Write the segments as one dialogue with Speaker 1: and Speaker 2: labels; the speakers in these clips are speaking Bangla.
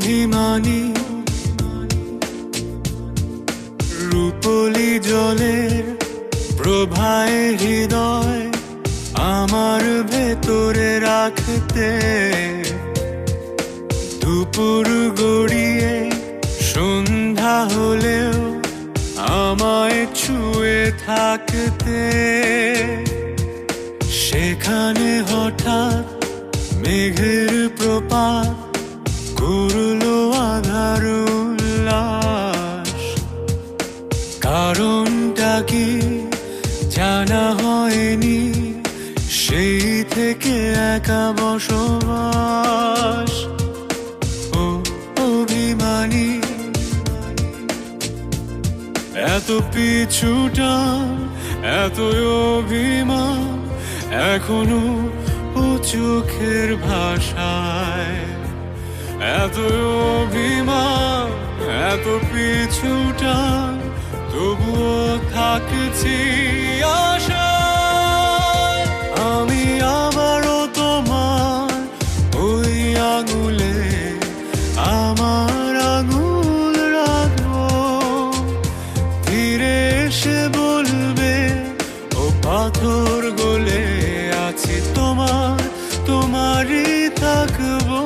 Speaker 1: অভিমানী রূপলি জলের প্রভায় হৃদয় আমার ভেতরে রাখতে দুপুর গড়িয়ে সন্ধ্যা হলেও আমায় ছুঁয়ে থাকতে সেখানে হঠাৎ মেঘের প্রপাত করলো আধার উল্লাস। কারণটা কি জানা হয়নি, সেই থেকে একা বসবাস। ও অভিমানী এত পিছুটান, এত অভিমান এখনো ও চোখের ভাষায়। এত অভিমান, এত পিছুটান, তবুও থাকছি আশায়। আমি আবারও তোমার ওই আঙুলে আমার আঙুল রাখবো, ধীরে এসে বলবে ও পাথর গলে আছি তোমার, তোমারই থাকবো।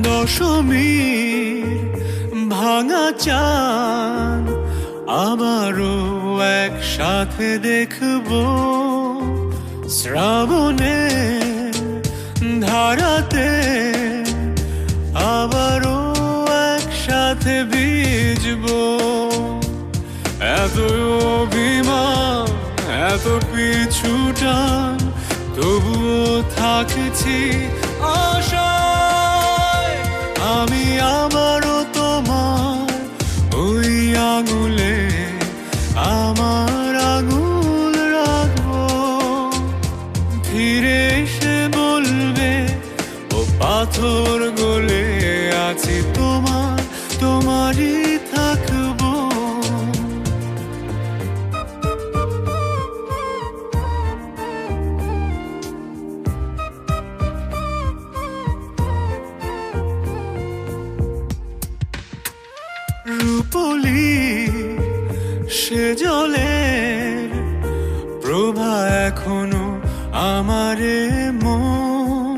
Speaker 1: দশমীর ভাঙা চাঁদ আবারও একসাথে দেখবো, শ্রাবণের ধারাতে আবারও একসাথে ভিজবো। এত অভিমান, এত পিছুটান, তবুও থাকছি আশায়। আমি আবারও তোমার ওই আঙুলে আমার আঙুল রাখবো, ধীরে এসে বলবে ও পাথর গলে আছি তোমার, তোমারই থাকবো। রূপলি সে জলের প্রভা এখনো আমারে মন,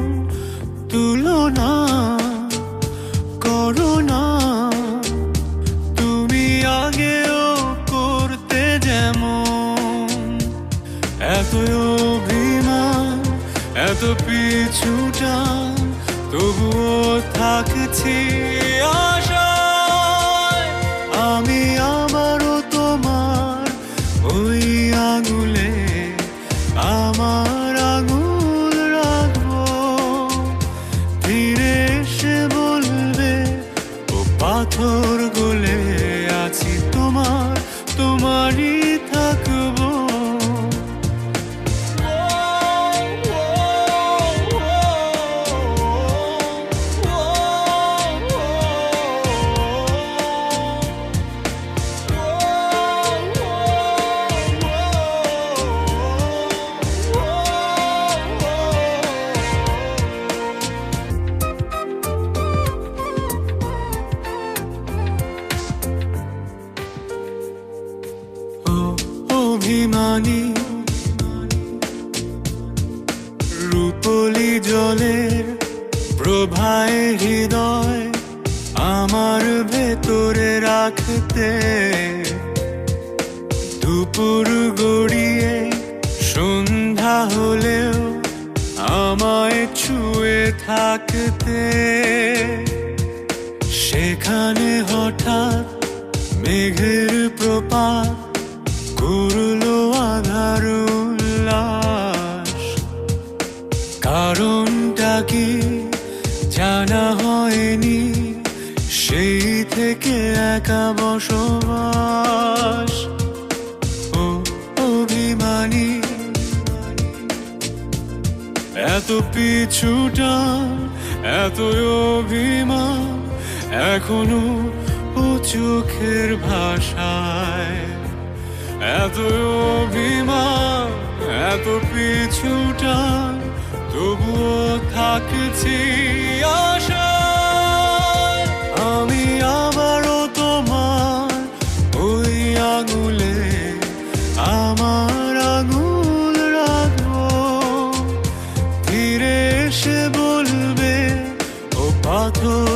Speaker 1: তুলনা করো না তুমি আগেও করতে যেমন। এত অভিমান, এত পিছুটান, তবুও থাকছি আশায়। আমি আবারও তোমার ওই আঙুলে আমার আঙুল রাখবো, ধীরে এসে বলবে ও পাথর গলে আছি তোমার, তোমারই থাকবো। অভিমানী রূপলি জলের প্রভায় হৃদয় আমার ভেতরে রাখতে দুপুর গড়িয়ে সন্ধ্যা হলেও আমায় ছুঁয়ে থাকতে সেখানে হঠাৎ মেঘের প্রপাত করলো আধার উল্লাস। কারণটা কি জানা হয়নি, সেই থেকে একা বসবাস। ও অভিমান এত পিছুটান, এত অভিমান, এখনো ও চোখের ভাষায়। এত অভিমান, এত পিছুটান, তবুও থাকছি আশায়। আমি আবারও তোমার ওই আঙুলে আমার আঙুল রাখবো, ফিরে এসে বলবে ও পাথর